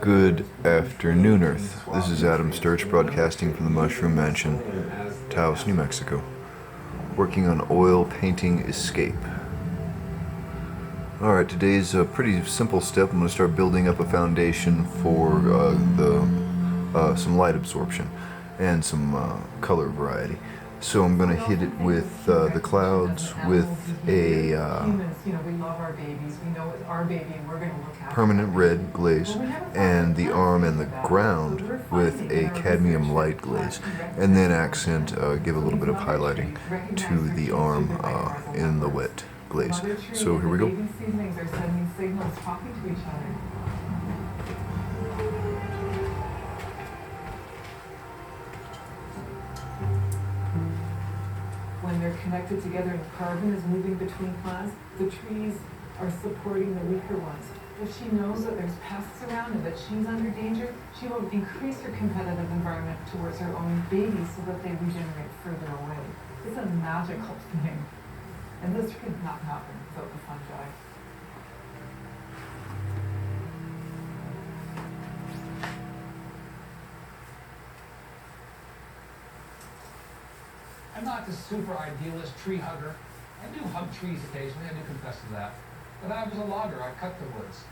Good afternoon, Earth. This is Adam Sturch broadcasting from the Mushroom Mansion, Taos, New Mexico, working on oil painting Escape. Alright, today's a pretty simple step. I'm going to start building up a foundation for some light absorption and some color variety. So I'm going to hit it with the clouds with a permanent red glaze, and the arm and the ground with a cadmium light glaze, and then accent, give a little bit of highlighting to the arm in the wet glaze. So here we go. When they're connected together and carbon is moving between plants, the trees are supporting the weaker ones. If she knows that there's pests around and that she's under danger, she will increase her competitive environment towards her own babies so that they regenerate further away. It's a magical thing. And this could not happen without the fungi. I'm not this super idealist tree hugger. I do hug trees occasionally, I do confess to that. But I was a logger, I cut the woods.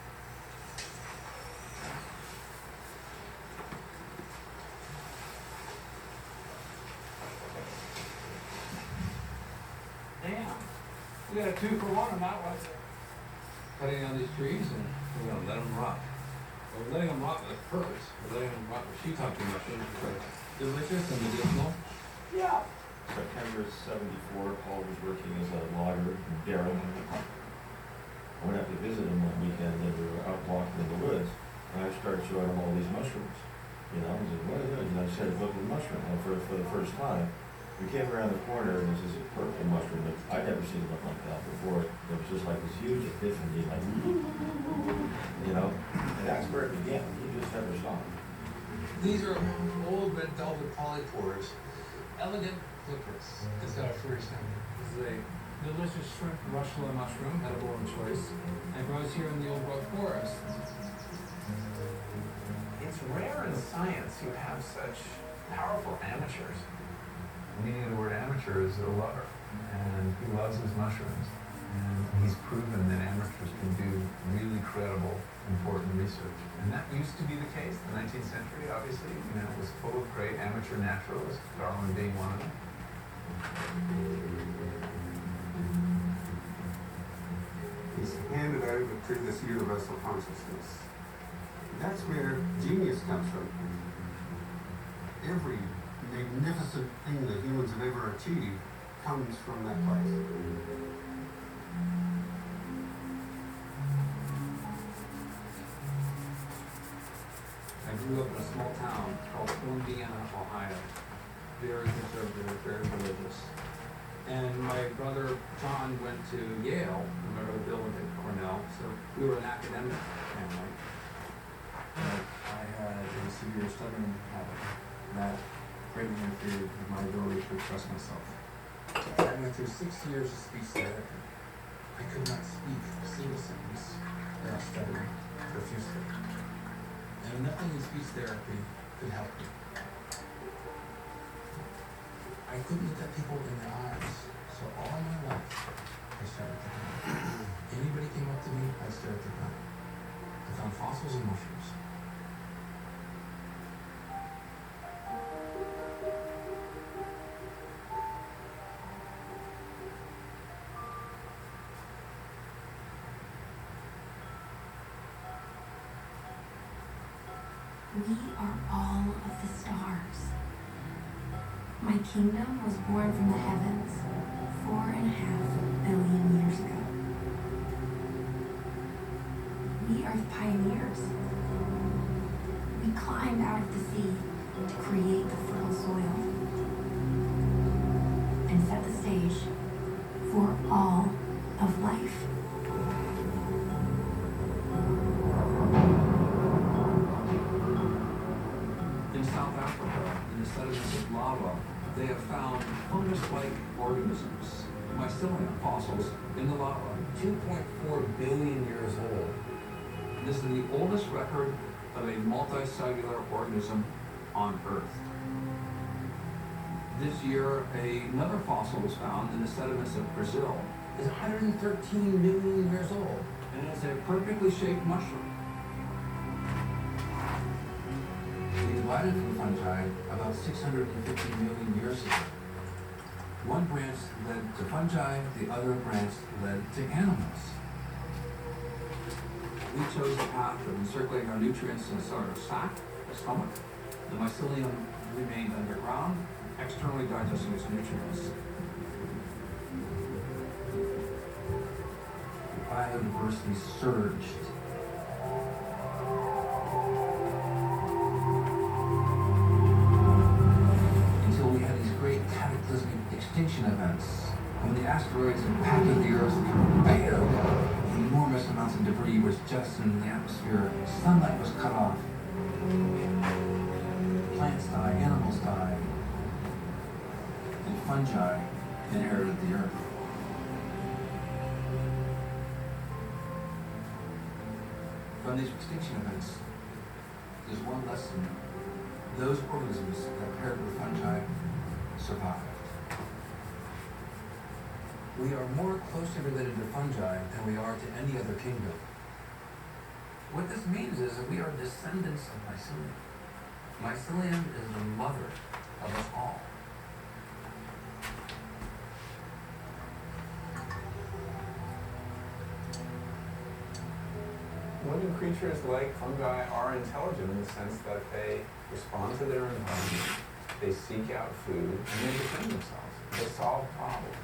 Damn, we got a 2-for-1 on that one. Cutting down these trees and we're gonna let them rot. We're letting them rot with a purpose. We're letting them rot with shiitake mushrooms because they're delicious and medicinal. Yeah. September '74, Paul was working as a logger in Darrow. I went out to visit him one weekend and we were out walking in the woods, and I started showing him all these mushrooms. You know, he said, what are those? And I started looking at mushrooms, and for the first time, we came around the corner and this is a purple mushroom that I'd never seen it look like that before. It was just like this huge epiphany, like, you know, and that's where it began. You just never saw it. These are old red velvet polypores, elegant clippers. It's got a furry stem. This is a delicious shrimp russula mushroom, edible in choice, and grows here in the old growth forest. It's rare in science you have such powerful amateurs. The meaning of the word amateur is a lover, and he loves his mushrooms. And he's proven that amateurs can do really credible, important research. And that used to be the case in the 19th century, obviously. You know, it was full of great amateur naturalists, Darwin being one of them. He's handed over to this universal consciousness. That's where genius comes from. Every magnificent thing that humans have ever achieved comes from that place. I grew up in a small town called Indiana, Ohio. Very conservative, very religious. And my brother John went to Yale, and my brother Bill went to Cornell, so we were an academic family. But I had a severe stuttering habit that greatly interfered with my ability to express myself. I went through 6 years of speech therapy. I could not speak a single sentence without stuttering profusely. And nothing in speech therapy could help me. I couldn't look at people in their eyes, so all my life I stared at the ground. Anybody came up to me, I'd stare at the ground. I found fossils and mushrooms. We are all of the stars. My kingdom was born from the heavens 4.5 billion years ago. We are the pioneers. We climbed out of the sea to create the fertile soil and set the stage for all of life. In South Africa, in the sediments of lava, they have found fungus-like organisms, mycelium fossils, in the lava, 2.4 billion years old. And this is the oldest record of a multicellular organism on Earth. This year, another fossil was found in the sediments of Brazil. It's 113 million years old, and it's a perfectly shaped mushroom. We divided from fungi about 650 million years ago. One branch led to fungi, the other branch led to animals. We chose the path of encircling our nutrients in a sort of sac, a stomach. The mycelium remained underground, externally digesting its nutrients. Biodiversity surged. Until we had these great cataclysmic extinction events. When the asteroids impacted the Earth, bam! Enormous amounts of debris was jettisoned in the atmosphere. Sunlight was cut off. Plants died, animals died. And fungi inherited the Earth. From these extinction events, there's one lesson. Those organisms that paired with fungi survived. We are more closely related to fungi than we are to any other kingdom. What this means is that we are descendants of mycelium. Mycelium is the mother of us all. Living creatures like fungi are intelligent in the sense that they respond to their environment, they seek out food, and they defend themselves. They solve problems.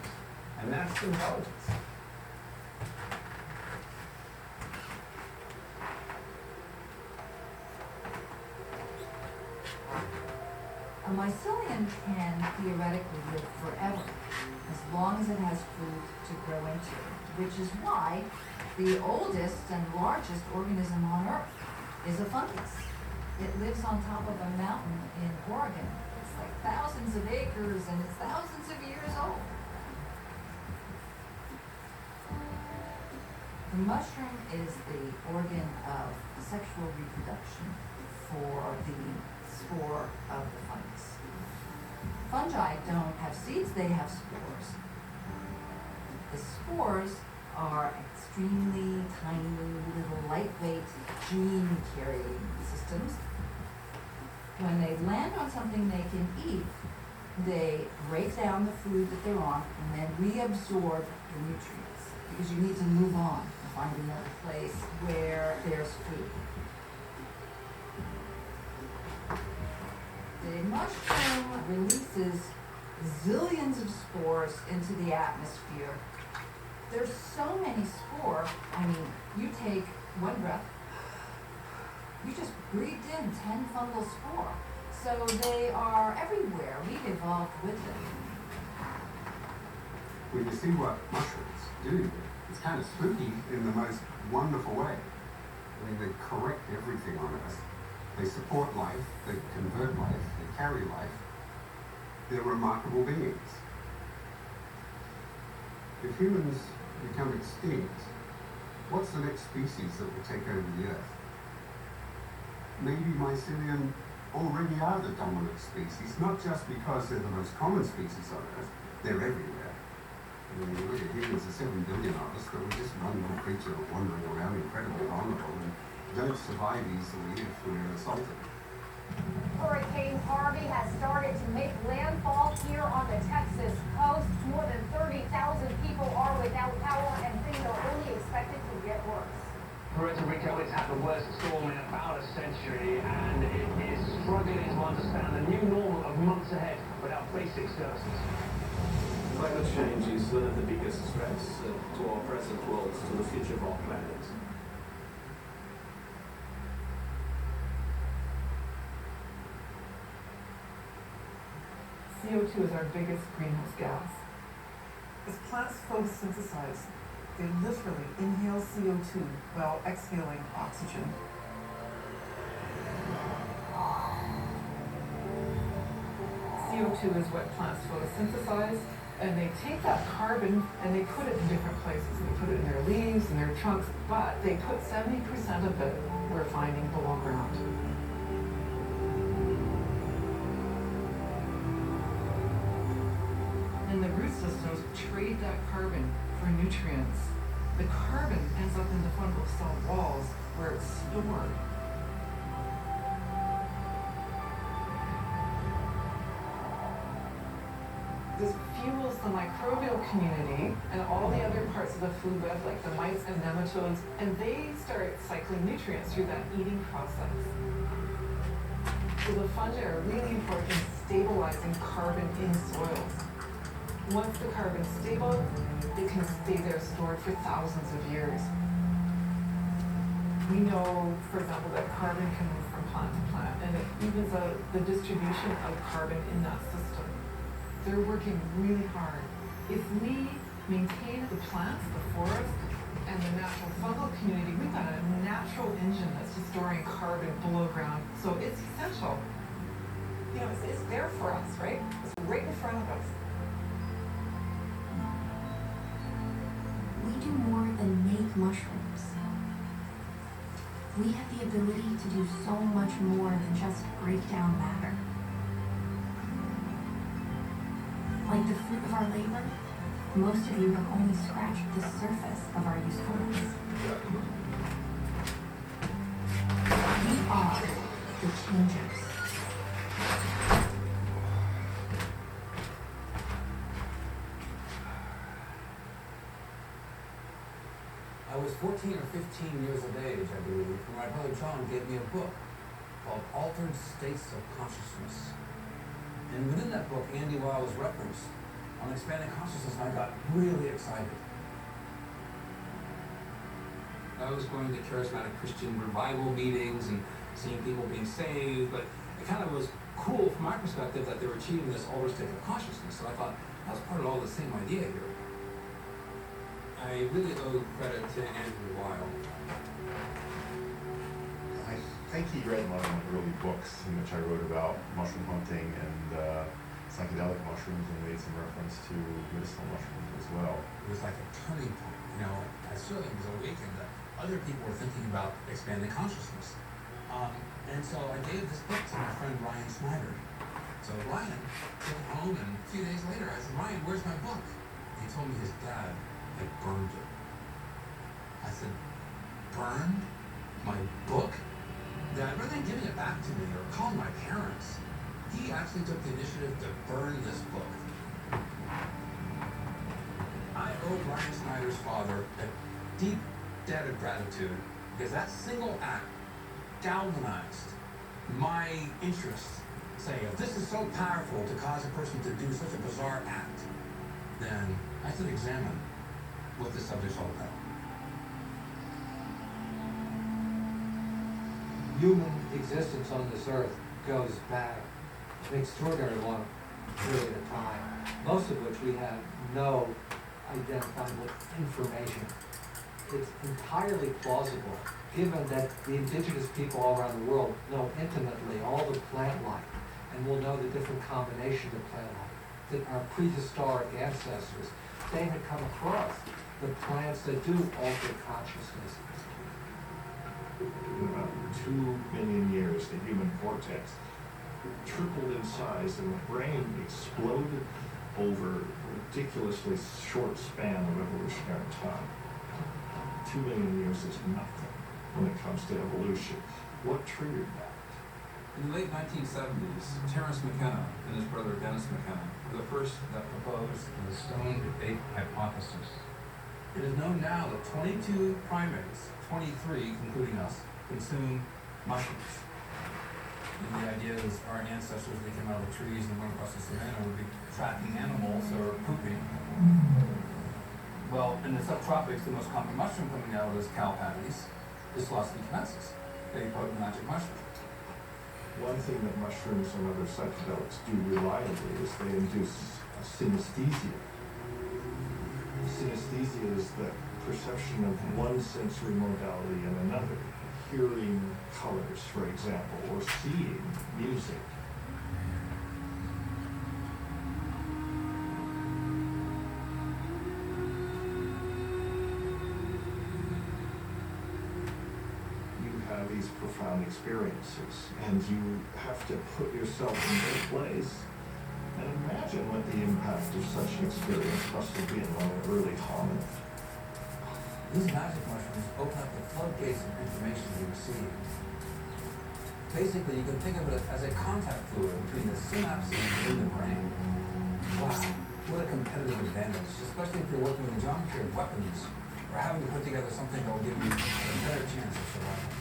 And that's intelligence. A mycelium can theoretically live forever, as long as it has food to grow into, which is why the oldest and largest organism on Earth is a fungus. It lives on top of a mountain in Oregon. It's like thousands of acres and it's thousands of years old. The mushroom is the organ of sexual reproduction for the spore of the fungus. Fungi don't have seeds, they have spores. The spores are extremely tiny, little lightweight gene-carrying systems. When they land on something they can eat, they break down the food that they're on and then reabsorb the nutrients, because you need to move on and find another place where there's food. The mushroom releases zillions of spores into the atmosphere. There's so many spores. I mean, you take one breath, you just breathed in 10 fungal spore. So they are everywhere. We've evolved with them. When you see what mushrooms do, it's kind of spooky in the most wonderful way. I mean, they correct everything on us. They support life, they convert life, they carry life. They're remarkable beings. If humans become extinct, what's the next species that will take over the Earth? Maybe mycelium already are the dominant species, not just because they're the most common species on Earth, they're everywhere. I mean, you look at humans, there's 7 billion of us, but we're just one little creature wandering around, incredibly vulnerable, and don't survive easily if we're assaulted. Hurricane Harvey has started to make landfall here on the Texas coast. More than 30,000 people are without power, and things are only expected to get worse. Puerto Rico has had the worst storm in about a century, and it is struggling to understand the new normal of months ahead without basic services. Climate change is one of the biggest threats to our present world, to the future of our planet. CO2 is our biggest greenhouse gas. As plants photosynthesize, they literally inhale CO2 while exhaling oxygen. CO2 is what plants photosynthesize, And they take that carbon and they put it in different places. They put it in their leaves and their trunks, but they put 70% of it we're finding below ground. And the root systems trade that carbon for nutrients. The carbon ends up in the fungal cell walls where it's stored. This fuels the microbial community and all the other parts of the food web, like the mites and nematodes, and they start cycling nutrients through that eating process. So the fungi are really important in stabilizing carbon in soils. Once the carbon's stable, it can stay there stored for thousands of years. We know, for example, that carbon can move from plant to plant, and it evens out the distribution of carbon in that system. They're working really hard. If we maintain the plants, the forest, and the natural fungal community, we've got a natural engine that's just storing carbon below ground. So it's essential. You know, it's there for us, right? It's right in front of us. We do more than make mushrooms. We have the ability to do so much more than just break down matter. Like the fruit of our labor, most of you have only scratched the surface of our usefulness. We are the changers. I was 14 or 15 years of age, I believe, when my brother John gave me a book called Altered States of Consciousness. And within that book, Andy Weil was referenced on expanding consciousness, and I got really excited. I was going to charismatic Christian revival meetings and seeing people being saved, but it kind of was cool from my perspective that they were achieving this altered state of consciousness. So I thought, that was part of all the same idea here. I really owe credit to Andrew Weil. I think he read one of my early books in which I wrote about mushroom hunting and psychedelic mushrooms, and made some reference to medicinal mushrooms as well. It was like a turning point, you know. I certainly was awakened that other people were thinking about expanding consciousness. And so I gave this book to my friend Ryan Snyder. So Ryan took it home, and a few days later I said, Ryan, where's my book? He told me his dad had burned it. I said, burned my book? Dad, rather than giving it back to me or calling my parents, he actually took the initiative to burn this book. I owe Ryan Snyder's father a deep debt of gratitude because that single act galvanized my interest, saying if this is so powerful to cause a person to do such a bizarre act, then I should examine what this subject's all about. Human existence on this earth goes back an extraordinary long period of time, most of which we have no identifiable information. It's entirely plausible, given that the indigenous people all around the world know intimately all the plant life and will know the different combinations of plant life, that our prehistoric ancestors, they had come across the plants that do alter consciousness. In about 2 million years, the human cortex tripled in size, and the brain exploded over a ridiculously short span of evolutionary time. 2 million years is nothing when it comes to evolution. What triggered that? In the late 1970s, Terence McKenna and his brother Dennis McKenna were the first that proposed the stoned ape hypothesis. It is known now that 22 primates, 23 including us, consume mushrooms. And the idea is our ancestors, they came out of the trees and went across the savanna, would be tracking animals or pooping. Well, in the subtropics, the most common mushroom coming out is cow patties, is Psilocybin cubensis, a potent magic mushroom. One thing that mushrooms and other psychedelics do reliably is they induce synesthesia. Synesthesia is the perception of one sensory modality and another. Hearing colors, for example, or seeing music. have these profound experiences, and you have to put yourself in their place and imagine what the impact of such an experience must have been on an early hominid. These magic mushrooms open up the floodgates of information we receive. Basically, you can think of it as a contact fluid between the synapses in the brain. Wow, what a competitive advantage, especially if you're working in the geometry of weapons, or having to put together something that will give you a better chance of survival.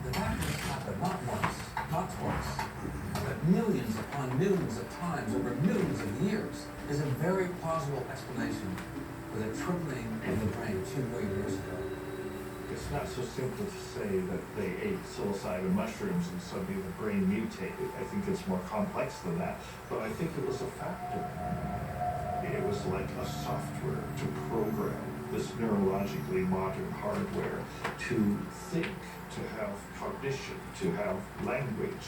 The fact that this happened not once, not twice, but millions upon millions of times over millions of years is a very plausible explanation for the tripling of the brain 2 million years ago. It's not so simple to say that they ate psilocybin mushrooms and suddenly the brain mutated. I think it's more complex than that, but I think it was a factor. It was like a software to program this neurologically modern hardware to think, to have cognition, to have language.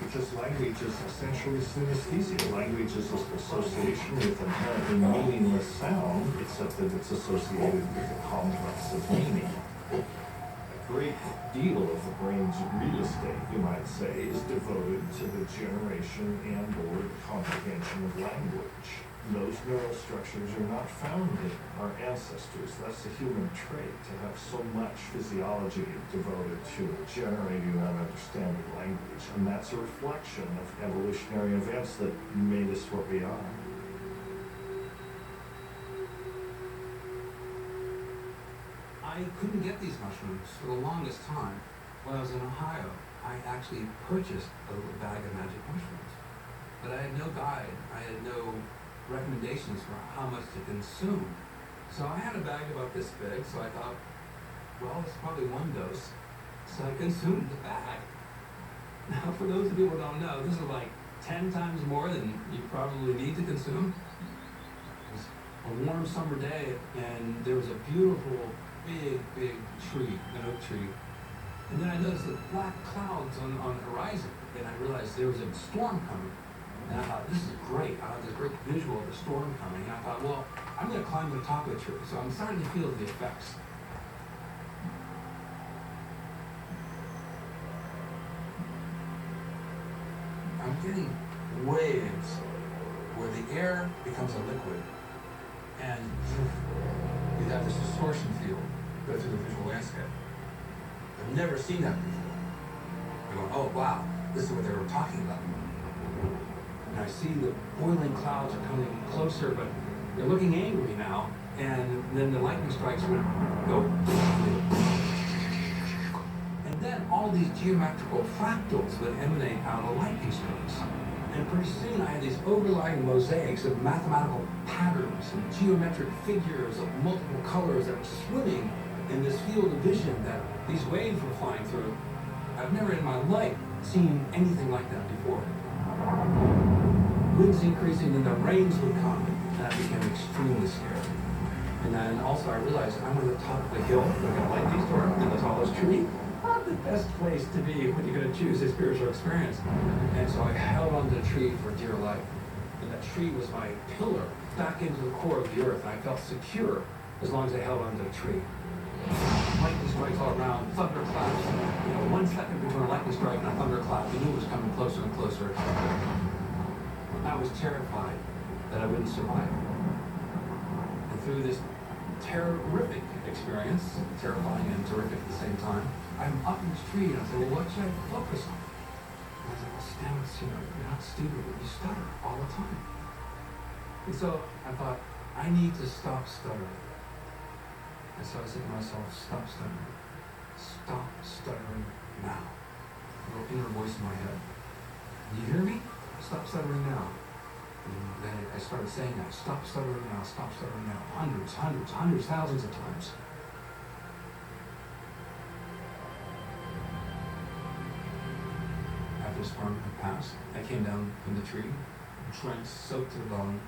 Because language is essentially synesthesia. Language is association with inherently meaningless sound, except that it's associated with a complex of meaning. A great deal of the brain's real estate, you might say, is devoted to the generation and/or the comprehension of language. Those neural structures are not found in our ancestors. That's a human trait, to have so much physiology devoted to generating and understanding language. And that's a reflection of evolutionary events that made us what we are. I couldn't get these mushrooms for the longest time. When I was in Ohio, I actually purchased a little bag of magic mushrooms. But I had no guide. I had no recommendations for how much to consume. So I had a bag about this big, so I thought, well, it's probably 1 dose. So I consumed the bag. Now, for those of you who don't know, this is like 10 times more than you probably need to consume. It was a warm summer day, and there was a beautiful, big tree, an oak tree. And then I noticed the black clouds on the horizon, and I realized there was a storm coming. And I thought, this is great. I had this great visual of the storm coming. And I thought, well, I'm going to climb to the top of the tree. So I'm starting to feel the effects. I'm getting waves where the air becomes a liquid. And you have this distortion field go through the visual landscape. I've never seen that before. I go, oh, wow, this is what they were talking about. And I see the boiling clouds are coming closer, but they're looking angry now. And then the lightning strikes would go. And then all these geometrical fractals would emanate out of the lightning strikes. And pretty soon I had these overlying mosaics of mathematical patterns and geometric figures of multiple colors that were swimming in this field of vision that these waves were flying through. I've never in my life seen anything like that before. Winds increasing, and the rains would come, and that became extremely scary. And then also I realized I'm on the top of the hill, looking at lightning storm in the tallest tree. Not the best place to be when you're going to choose a spiritual experience. And so I held onto the tree for dear life. And that tree was my pillar back into the core of the earth. And I felt secure as long as I held onto the tree. Lightning strikes all around, thunderclaps. 1 second between a lightning strike and a thunderclap, you knew it was coming closer and closer. I was terrified that I wouldn't survive. And through this terrific experience, terrifying and terrific at the same time, I'm up in this tree and I said, well, what should I focus on? And I said, well, Stamets, you're not stupid, but you stutter all the time. And so I thought, I need to stop stuttering. And so I said to myself, stop stuttering. Stop stuttering now. A little inner voice in my head. Do you hear me? Stop stuttering now. And then I started saying that. Stop stuttering now. Stop stuttering now. Hundreds, thousands of times. After the storm had passed, I came down from the tree, drenched, soaked to the bone,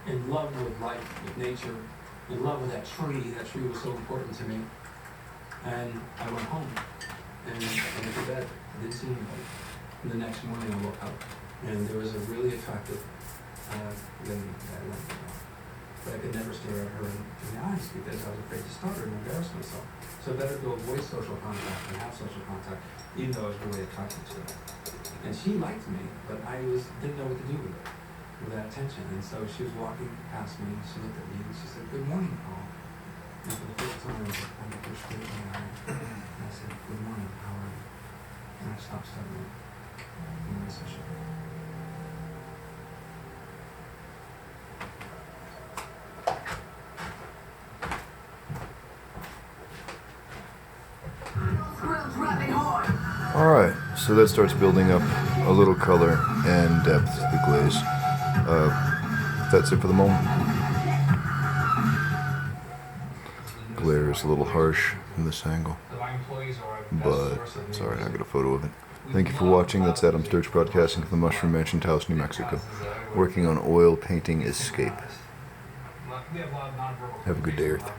in love with life, with nature, in love with that tree. That tree was so important to me. And I went home and I went to bed. I didn't see anybody. And the next morning I woke up and there was a really attractive lady that I went to. but I could never stare at her in the eyes because I was afraid to stutter and embarrass myself. So better to avoid social contact than have social contact, even though I was really attracted to her. And she liked me, but I didn't know what to do with it, with that attention. And so she was walking past me, she looked at me, and she said, "Good morning, Paul." And for the first time, I looked her straight in the eye, and I said, "Good morning, how are you?" And I stopped stuttering, and I said, "Sure." Alright, so that starts building up a little color and depth to the glaze. That's it for the moment. Glare is a little harsh from this angle, but it's alright, I got a photo of it. Thank you for watching. That's Adam Sturch broadcasting from the Mushroom Mansion, Taos, New Mexico, working on oil painting Escape. Have a good day, Earth.